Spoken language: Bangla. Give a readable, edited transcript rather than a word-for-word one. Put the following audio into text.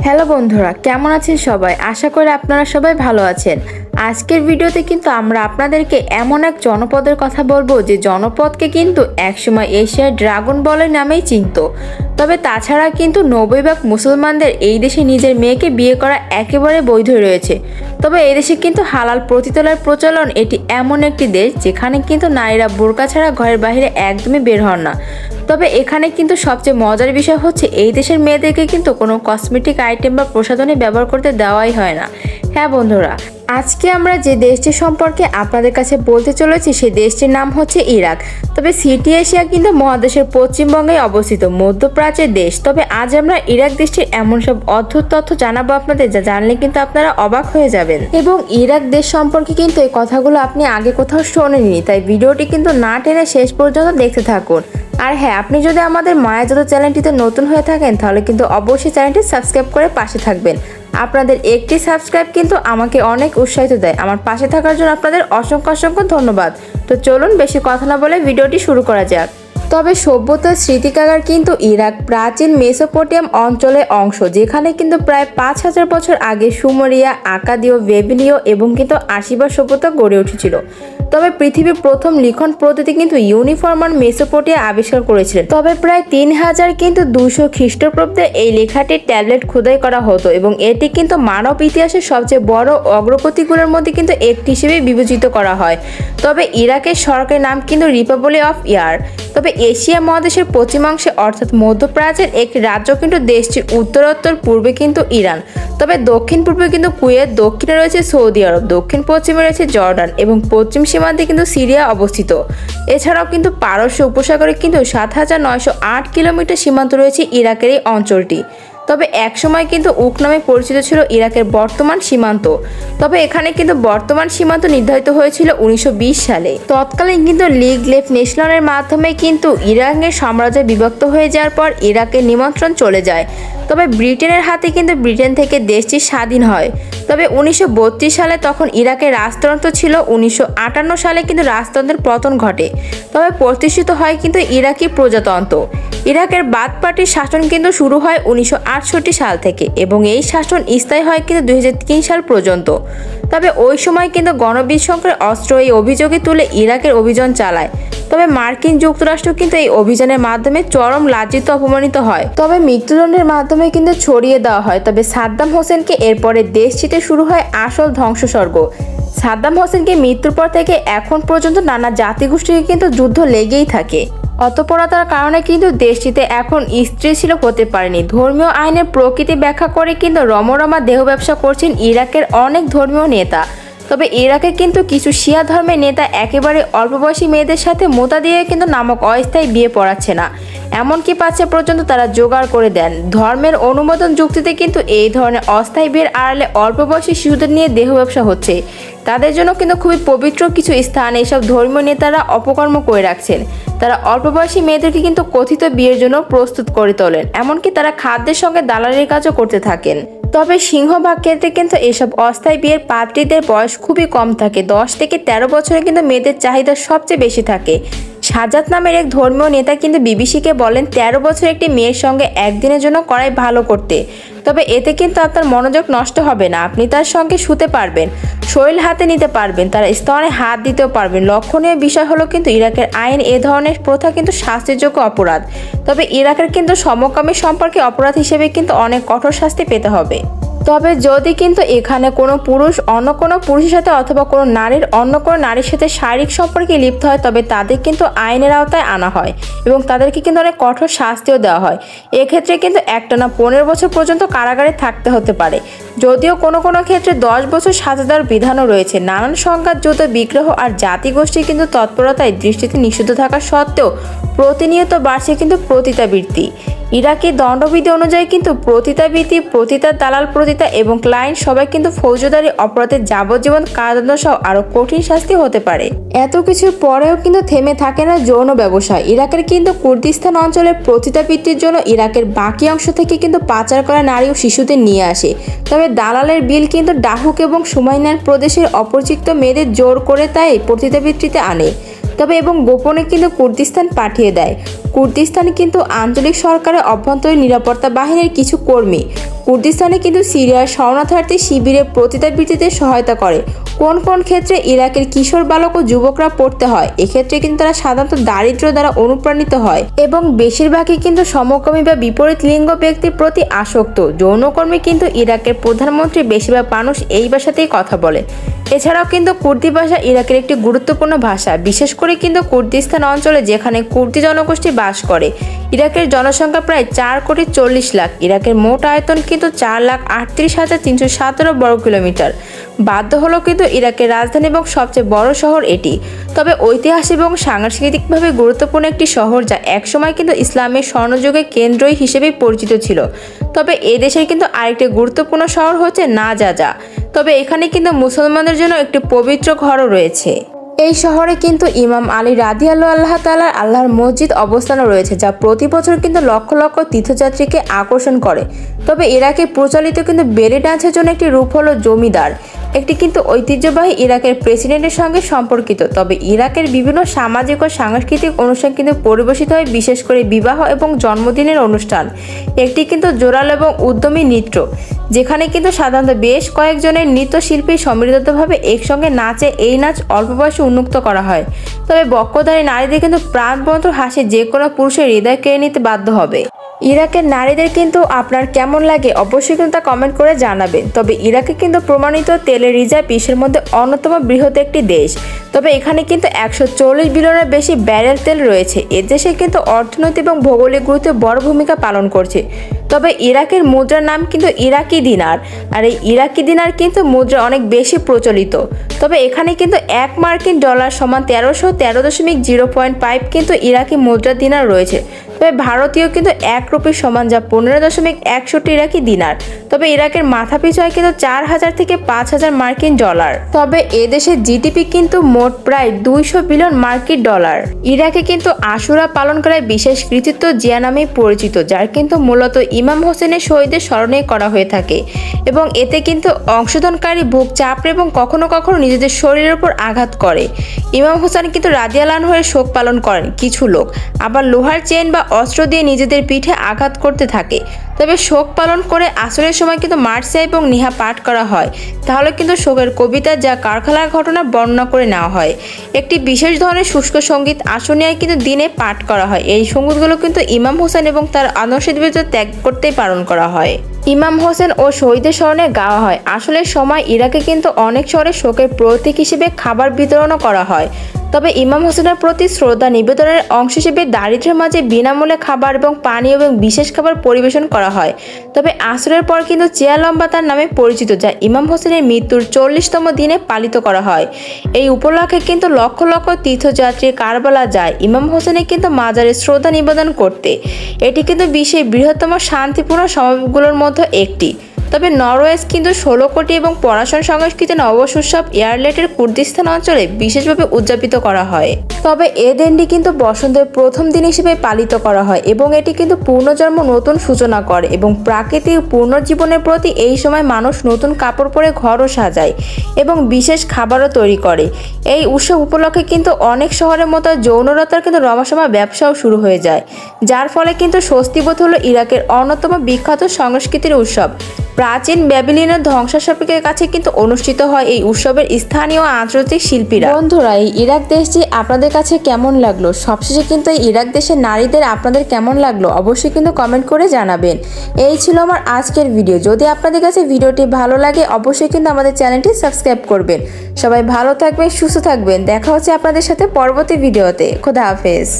হ্যালো বন্ধুরা, কেমন আছেন সবাই? আশা করি আপনারা সবাই ভালো আছেন। আজকের ভিডিওতে কিন্তু আমরা আপনাদেরকে এমন এক জনপদের কথা বলবো যে জনপদকে কিন্তু একসময় এশিয়ার ড্রাগন বলের নামেই চিনত। তবে তাছাড়া কিন্তু 90% মুসলমানদের এই দেশে নিজের মেয়েকে বিয়ে করা একেবারে বৈধ রয়েছে। তবে এই দেশে কিন্তু হালাল প্রতিতলার প্রচলন। এটি এমন একটি দেশ যেখানে কিন্তু নারীরা বোরকা ছাড়া ঘরের বাইরে একদমই বের হন না। তবে এখানে কিন্তু সবচেয়ে মজার বিষয় হচ্ছে এই দেশের মেয়েদেরকে কিন্তু কোনো কসমেটিক আইটেম বা প্রসাধনী ব্যবহার করতে দেওয়াই হয় না। হ্যাঁ বন্ধুরা, আজকে আমরা যে দেশটি সম্পর্কে আপনাদের কাছে বলতে চলেছি সেই দেশটির নাম হচ্ছে ইরাক। তবে সিটি এশিয়া কিন্তু মহাদেশের পশ্চিমবঙ্গে অবস্থিত মধ্যপ্রাচ্যের দেশ। তবে আজ আমরা ইরাক দেশটির এমন সব অদ্ভুত তথ্য জানাবো আপনাদের, যা জানলে কিন্তু আপনারা অবাক হয়ে যাবেন। এবং ইরাক দেশ সম্পর্কে কিন্তু এই কথাগুলো আপনি আগে কোথাও শোনেননি, তাই ভিডিওটি কিন্তু না টেনে শেষ পর্যন্ত দেখতে থাকুন। আর হ্যাঁ, আপনি যদি আমাদের মায়াজাদু চ্যানেলটিতে নতুন হয়ে থাকেন তাহলে কিন্তু অবশ্যই চ্যানেলটি সাবস্ক্রাইব করে পাশে থাকবেন। আপনাদের একটি সাবস্ক্রাইব কিন্তু আমাকে অনেক উৎসাহিত দেয়। আমার পাশে থাকার জন্য আপনাদের অসংখ্য ধন্যবাদ। তো চলুন বেশি কথা না বলে ভিডিওটি শুরু করা যাক। তবে সভ্যতার স্মৃতিকাগার কিন্তু ইরাক প্রাচীন মেসোপটেমিয়াম অঞ্চলের অংশ, যেখানে কিন্তু প্রায় 5000 বছর আগে সুমেরিয়া, আকাদীয়, বেবিলীয় এবং কিন্তু আশিবার সভ্যতা গড়ে উঠেছিল। তবে পৃথিবীর প্রথম লিখন পদ্ধতি কিন্তু ইউনিফর্মান মেসোপটেমিয়া আবিষ্কার করেছিলেন। তবে প্রায় 3000 কিন্তু 200 খ্রিস্টপূর্বাব্দে এই লেখাটির ট্যাবলেট খোদাই করা হতো এবং এটি কিন্তু মানব ইতিহাসের সবচেয়ে বড় অগ্রগতিগুলোর মধ্যে কিন্তু একটি হিসেবে বিবেচিত করা হয়। তবে ইরাকের সরকারি নাম কিন্তু রিপাবলিক অফ ইরাক। তবে এশিয়া মহাদেশের পশ্চিমাংশে অর্থাৎ মধ্যপ্রাচ্যের একটি রাজ্য কিন্তু দেশটির উত্তরোত্তর পূর্বে কিন্তু ইরান, তবে দক্ষিণ পূর্বে কিন্তু কুয়েত, দক্ষিণে রয়েছে সৌদি আরব, দক্ষিণ পশ্চিমে রয়েছে জর্ডান এবং পশ্চিম সীমান্তে কিন্তু সিরিয়া অবস্থিত। এছাড়াও কিন্তু পারস্য উপসাগরে কিন্তু 7908 কিলোমিটার সীমান্ত রয়েছে ইরাকের এই অঞ্চলটি। তবে একসময় কিন্তু উক নামে পরিচিত ছিল ইরাকের বর্তমান সীমান্ত। তবে এখানে কিন্তু বর্তমান সীমান্ত নির্ধারিত হয়েছিল 1920 সালে। তৎকালীন কিন্তু লীগ লেফট নেশনের মাধ্যমে কিন্তু ইরাকের সাম্রাজ্য বিভক্ত হয়ে যাওয়ার পর ইরাকের নিমন্ত্রণ চলে যায়। তবে ব্রিটেনের হাতে কিন্তু ব্রিটেন থেকে দেশটি স্বাধীন হয়। তবে 1932 সালে তখন ইরাকের রাজতন্ত্র ছিল। 1958 সালে কিন্তু রাজতন্ত্রের পতন ঘটে। তবে প্রতিষ্ঠিত হয় কিন্তু ইরাকি প্রজাতন্ত্র। ইরাকের বাথ পার্টির শাসন কিন্তু শুরু হয় 1968 সাল থেকে এবং এই শাসন স্থায়ী হয় কিন্তু 2003 সাল পর্যন্ত। তবে ওই সময় কিন্তু গণবিধ্বংসের অস্ত্র এই অভিযোগে তুলে ইরাকের অভিযান চালায়। তবে মার্কিন যুক্তরাষ্ট্র কিন্তু এই অভিযানের মাধ্যমে চরম লাঞ্ছিত অপমানিত হয়। তবে মৃত্যুদণ্ডের মাধ্যমে কিন্তু ছড়িয়ে দেওয়া হয়। তবে সাদ্দাম হোসেনকে এরপরে দেশটিতে শুরু হয় আসল ধ্বংসস্বর্গ। সাদ্দাম হোসেনকে মৃত্যুর পর থেকে এখন পর্যন্ত নানা জাতিগোষ্ঠীকে কিন্তু যুদ্ধ লেগেই থাকে। অতঃপরতার কারণে কিন্তু দেশটিতে এখন স্থিতিশীল হতে পারেনি। ধর্মীয় আইনের প্রকৃতি ব্যাখ্যা করে কিন্তু রমরমা দেহ ব্যবসা করছেন ইরাকের অনেক ধর্মীয় নেতা। তবে ইরাকে কিন্তু কিছু শিয়া ধর্মের নেতা একেবারে অল্প বয়সী মেয়েদের সাথে মোতা দিয়ে কিন্তু নামক অস্থায়ী বিয়ে পড়াচ্ছে না, এমনকি পাচ্ছে পর্যন্ত তারা জোগাড় করে দেন। ধর্মের অনুমোদন যুক্তিতে কিন্তু এই ধরনের অস্থায়ী বিয়ের আড়ালে অল্প বয়সী শিশুদের নিয়ে দেহ ব্যবসা হচ্ছে। তাদের জন্য কিন্তু খুবই পবিত্র কিছু স্থান এইসব ধর্মীয় নেতারা অপকর্ম করে রাখছেন। তারা অল্প বয়সী মেয়েদেরকে কিন্তু কথিত বিয়ের জন্য প্রস্তুত করে তোলেন, এমনকি তারা খাদ্যের সঙ্গে দালালির কাজও করতে থাকেন। তবে সিংহভাগ ক্ষেত্রে কিন্তু এসব অস্থায়ী বিয়ের পাত্রীদের বয়স খুবই কম থাকে। 10 থেকে 13 বছরে কিন্তু মেয়েদের চাহিদা সবচেয়ে বেশি থাকে। সাজাত নামের এক ধর্মীয় নেতা কিন্তু বিবিসিকে বলেন 13 বছর একটি মেয়ের সঙ্গে একদিনের জন্য করাই ভালো করতে। তবে এতে কিন্তু আপনার মনোযোগ নষ্ট হবে না, আপনি তার সঙ্গে শুতে পারবেন, শরীর হাতে নিতে পারবেন, তার স্তনে হাত দিতেও পারবেন। লক্ষণীয় বিষয় হলো কিন্তু ইরাকের আইন এ ধরনের প্রথা কিন্তু শাস্তিযোগ্য অপরাধ। তবে ইরাকের কিন্তু সমকামী সম্পর্কে অপরাধ হিসেবে কিন্তু অনেক কঠোর শাস্তি পেতে হবে। তবে যদি কিন্তু এখানে কোনো পুরুষ অন্য কোনো পুরুষের সাথে অথবা কোনো নারীর অন্য কোনো নারীর সাথে শারীরিক সম্পর্কে লিপ্ত হয় তবে তাদের কিন্তু আইনের আওতায় আনা হয় এবং তাদেরকে কিন্তু অনেক কঠোর শাস্তিও দেওয়া হয়। এক্ষেত্রে কিন্তু একটানা 15 বছর পর্যন্ত কারাগারে থাকতে হতে পারে। যদিও কোনো ক্ষেত্রে 10 বছর সাজা দেওয়ার বিধানও রয়েছে। নানান সংঘাত, যুদ্ধ, বিগ্রহ আর জাতিগোষ্ঠী কিন্তু তৎপরতায় দৃষ্টিতে নিষিদ্ধ থাকা সত্ত্বেও প্রতিনিয়ত বাড়ছে কিন্তু পতিতাবৃত্তি। ইরাকি দণ্ডবিধি অনুযায়ী কিন্তু পতিতাবৃত্তি, পতিতা দালাল, পতিতা এবং ক্লায়েন্ট সবাই কিন্তু ফৌজদারি অপরাধের যাবজ্জীবন কারাদণ্ড সহ আরো কঠিন শাস্তি হতে পারে। এত কিছুর পরেও কিন্তু থেমে থাকে না যৌন ব্যবসা। ইরাকের কিন্তু কুর্দিস্তান অঞ্চলের পতিতাবৃত্তির জন্য ইরাকের বাকি অংশ থেকে কিন্তু পাচার করা নারী ও শিশুদের নিয়ে আসে। তবে দালালের বিল কিন্তু ডাহুক এবং সুমাইনার প্রদেশের অপরিচিত মেয়েদের জোর করে তাই পতিতাবৃত্তিতে আনে। তবে এবং গোপনে কিন্তু কুর্দিস্তান পাঠিয়ে দেয়। কুর্দিস্তানে কিন্তু আঞ্চলিক সরকারের অভ্যন্তরীণ নিরাপত্তা বাহিনীর কিছু কর্মী কুর্দিস্তানে কিন্তু সিরিয়ার শরণার্থী শিবিরের প্রতিদাবৃত্তিতে সহায়তা করে। কোন কোন ক্ষেত্রে ইরাকের কিশোর বালক ও যুবকরা পড়তে হয়, এক্ষেত্রে কিন্তু তারা সাধারণত দারিদ্র দ্বারা অনুপ্রাণিত হয় এবং বেশিরভাগই কিন্তু সমকামী বা বিপরীত লিঙ্গ ব্যক্তির প্রতি আসক্ত। যৌনকর্মী কিন্তু ইরাকের প্রধানমন্ত্রী বেশিরভাগ মানুষ এই ভাষাতেই কথা বলে। এছাড়াও কিন্তু কুর্দি ভাষা ইরাকের একটি গুরুত্বপূর্ণ ভাষা, বিশেষ করে কিন্তু কুর্দিস্তান অঞ্চলে যেখানে কুর্দি জনগোষ্ঠী বাস করে। ইরাকের জনসংখ্যা প্রায় 4,40,00,000। ইরাকের মোট আয়তন কিন্তু 4,38,317 বর্গ কিলোমিটার। বাধ্য হলো কিন্তু ইরাকের রাজধানী এবং সবচেয়ে বড় শহর এটি। তবে ঐতিহাসিক এবং সাংস্কৃতিকভাবে গুরুত্বপূর্ণ একটি শহর, যা একসময় কিন্তু ইসলামের স্বর্ণযুগের কেন্দ্র হিসেবে পরিচিত ছিল। তবে এই দেশের কিন্তু আরেকটি গুরুত্বপূর্ণ শহর হচ্ছে নাজাজা। তবে এখানে কিন্তু মুসলমানদের জন্য একটি পবিত্র ঘরও রয়েছে। এই শহরে কিন্তু ইমাম আলী রাদিয়াল্লাহু তাআলা আল্লাহর মসজিদ অবস্থান রয়েছে, যা প্রতি বছর কিন্তু লক্ষ লক্ষ তীর্থযাত্রীকে আকর্ষণ করে। তবে ইরাকে প্রচলিত কিন্তু বেলি ডান্সের জন্য একটি রূপ হলো জমিদার, একটি কিন্তু ঐতিহ্যবাহী ইরাকের প্রেসিডেন্টের সঙ্গে সম্পর্কিত। তবে ইরাকের বিভিন্ন সামাজিক ও সাংস্কৃতিক অনুষ্ঠান কিন্তু পরিবেশিত হয়, বিশেষ করে বিবাহ এবং জন্মদিনের অনুষ্ঠান। একটি কিন্তু জোরালো এবং উদ্যমী নৃত্য, যেখানে কিন্তু সাধারণত বেশ কয়েকজনের নৃত্যশিল্পী সম্মিলিতভাবে একসঙ্গে নাচে। এই নাচ অল্প বয়সে উন্মুক্ত করা হয়। তবে বক্ষধারী নারীদের কিন্তু প্রাণবন্ত হাসি যে কোনো পুরুষের হৃদয় কেড়ে নিতে বাধ্য হবে। ইরাকের নারীদের কিন্তু আপনার কেমন লাগে অবশ্যই কিন্তু তা কমেন্ট করে জানাবেন। তবে ইরাকে কিন্তু প্রমাণিত তেলের রিজার্ভ বিশ্বের মধ্যে অন্যতম বৃহৎ একটি দেশ। তবে এখানে কিন্তু 140 বিলিয়নের বেশি ব্যারেল তেল রয়েছে। এ দেশে কিন্তু অর্থনৈতিক এবং ভৌগোলিক গুরুত্বে বড় ভূমিকা পালন করছে। তবে ইরাকের মুদ্রার নাম কিন্তু ইরাকি দিনার, আর এই ইরাকি দিনার কিন্তু মুদ্রা অনেক বেশি প্রচলিত। তবে এখানে কিন্তু 1 মার্কিন ডলার সমান 1313.05 কিন্তু ইরাকি মুদ্রা দিনার রয়েছে। তবে ভারতীয় কিন্তু 1 রুপি সমান, যা 15.61 ইরাকি দিনার। তবে ইরাকের মাথাপিছু হয় কিন্তু 4,000 থেকে 5,000 মার্কিন ডলার। তবে এদেশের জিডিপি কিন্তু মোট প্রায় 200 বিলিয়ন মার্কিন ডলার। ইরাকে কিন্তু আশুরা পালন করার বিশেষ কৃতিত্ব জিয়া নামে পরিচিত, যার কিন্তু মূলত ইমাম হোসেনের শহীদের স্মরণে করা হয়ে থাকে। এবং এতে কিন্তু অংশগ্রহণকারী বুক চাপড়ে এবং কখনো কখনো নিজেদের শরীরের উপর আঘাত করে। ইমাম হোসেন কিন্তু রাদিয়াল্লাহু আনহু এর শোক পালন করেন। কিছু লোক আবার লোহার চেন বা অস্ত্র দিয়ে নিজেদের পিঠে আঘাত করতে থাকে। তবে শোক পালন করে আসরের সময় কিন্তু মার্সিয়া এবং নিহা পাঠ করা হয়। তাহলে কিন্তু শোকের কবিতা, যা কারখানার ঘটনা বর্ণনা করে নেওয়া হয়। একটি বিশেষ ধরনের শুষ্ক সঙ্গীত আসনিয়ায় কিন্তু দিনে পাঠ করা হয়। এই সঙ্গীতগুলো কিন্তু ইমাম হোসেন এবং তার আদর্শের বিরুদ্ধে ত্যাগ করতেই পালন করা হয়। ইমাম হোসেন ও শহীদের স্মরণে গাওয়া হয়। আসলে সময় ইরাকে কিন্তু অনেক শহরে শোকের প্রতীক হিসেবে খাবার বিতরণও করা হয়। তবে ইমাম হোসেনের প্রতি শ্রদ্ধা নিবেদনের অংশ হিসেবে দারিদ্র্যের মাঝে বিনামূল্যে খাবার এবং পানীয় এবং বিশেষ খাবার পরিবেশন করা হয়। তবে আসরের পর কিন্তু চেয়া লম্বা তার নামে পরিচিত, যা ইমাম হোসেনের মৃত্যুর 40তম দিনে পালিত করা হয়। এই উপলক্ষে কিন্তু লক্ষ লক্ষ তীর্থযাত্রী কারবালা যায় ইমাম হোসেনের কিন্তু মাজারে শ্রদ্ধা নিবেদন করতে। এটি কিন্তু বিশ্বের বৃহত্তম শান্তিপূর্ণ সমাবেশগুলোর মধ্যে একটি। তবে নরওয়েজ কিন্তু 16 কোটি এবং পড়াশোনা সংস্কৃতি নববর্ষ উৎসব ইয়ারলেটের কুর্দিস্তান অঞ্চলে বিশেষভাবে উদযাপিত করা হয়। তবে এ দিনটি কিন্তু বসন্তের প্রথম দিন হিসেবে পালিত করা হয় এবং এটি কিন্তু পুনর্জন্ম নতুন সূচনা করে এবং প্রাকৃতিক পুনর্জীবনের প্রতি এই সময় মানুষ নতুন কাপড় পরে ঘরও সাজায় এবং বিশেষ খাবারও তৈরি করে। এই উৎসব উপলক্ষে কিন্তু অনেক শহরের মতো যৌনলতার কিন্তু রমরমা ব্যবসাও শুরু হয়ে যায়, যার ফলে কিন্তু স্বস্তিবোধ হলো ইরাকের অন্যতম বিখ্যাত সংস্কৃতির উৎসব। প্রাচীন ব্যাবিলনের ধ্বংসাবশেষের কাছে কিন্তু অনুষ্ঠিত হয় এই উৎসবের স্থানীয় আন্তর্জাতিক শিল্পীরা। বন্ধুরা, এই ইরাক দেশটি আপনাদের কাছে কেমন লাগলো? সবশেষে কিন্তু এই ইরাক দেশের নারীদের আপনাদের কেমন লাগলো অবশ্যই কিন্তু কমেন্ট করে জানাবেন। এই ছিল আমার আজকের ভিডিও। যদি আপনাদের কাছে ভিডিওটি ভালো লাগে অবশ্যই কিন্তু আমাদের চ্যানেলটি সাবস্ক্রাইব করবেন। সবাই ভালো থাকবেন, সুস্থ থাকবেন। দেখা হচ্ছে আপনাদের সাথে পরবর্তী ভিডিওতে। খোদা হাফেজ।